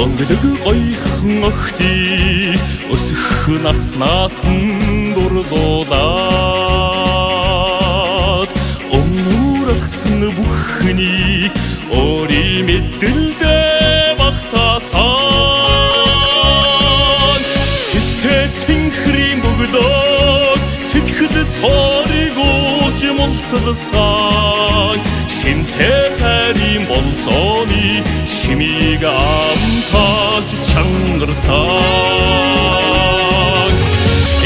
онгдөг гойхон охтыг өсөх наснаас нь дурлуулад өмнөрөлсөн бүхнийг өөрийн мэдлэлдээ багтаасан сэтгэл цэнхрийн бөгөөд сэтгэл цорыг ууж мулталсан шинтэй хайрын болцооны шимийг амталж чангарсан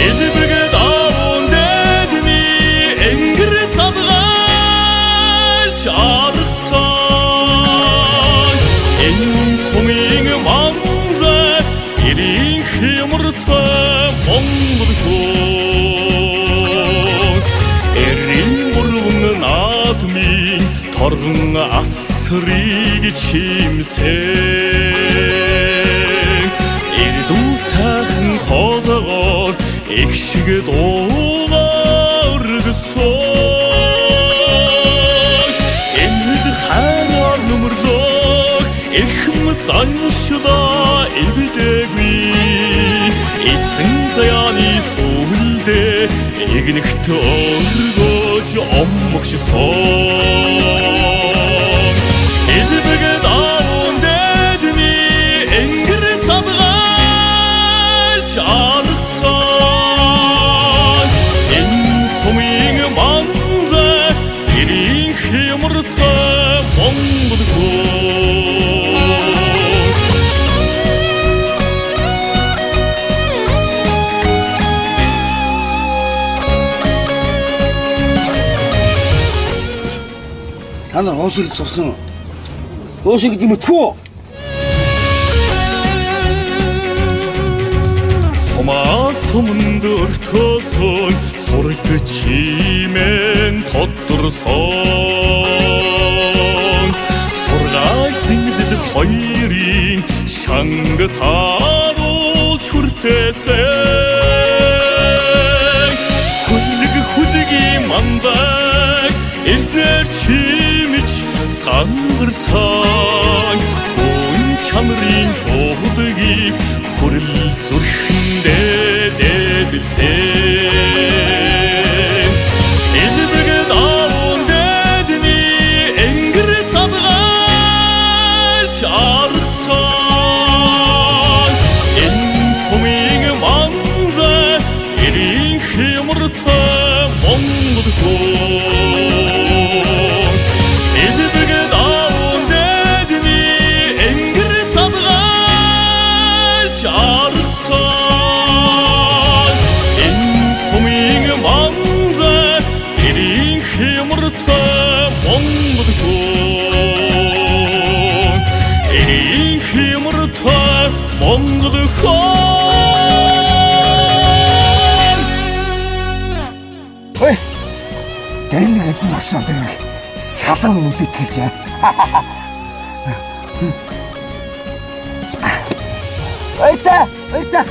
эдбэгэд аавн дэдний энгэр цадгалж аргасан энэ сумын мандаа ирийн хямртай Монгол хөө эрийн бүрэн наадмын торгон асрыг чимсэн эрдүү сайхан хоолгоор их шиг дуугаар гисэн эмд хайраар нүмерлөө эрхэм заншда эвдэггүй эцэн заяаны сүлдэ игнэгт өргөж омгшсон эдбэгэд аавн дэдний энгэр цадгалж алгасан энэ сумын мандаа ирийн хямртай Монгол та нар хоошиг сувсан хоошиг гэдэг юм тхүү сумаа сумд өртөөсөн сураг чимэн тодорсон сургай зингэд хоёрын шанг тааруулж хүртээсэн хүлэг мандаа эзнэр чимэж гандарсан хүн чанарын чуудгийг хүрэл зүрхэндээ дэдэлсэн эдбэгэд аавн дэдний энгэр цадгалж аргасан энэ сумын мандаа ирийн хямртай Монгол хөө эдбэгэд аавн дэдний энгэр цадгалж аргасан энэ сумын мандаа ирийн хямртай Монгол хөө ирийн хямртай Монгол хөө ой тэнэг масан тэнэг садан үдэтгэж ойта ойта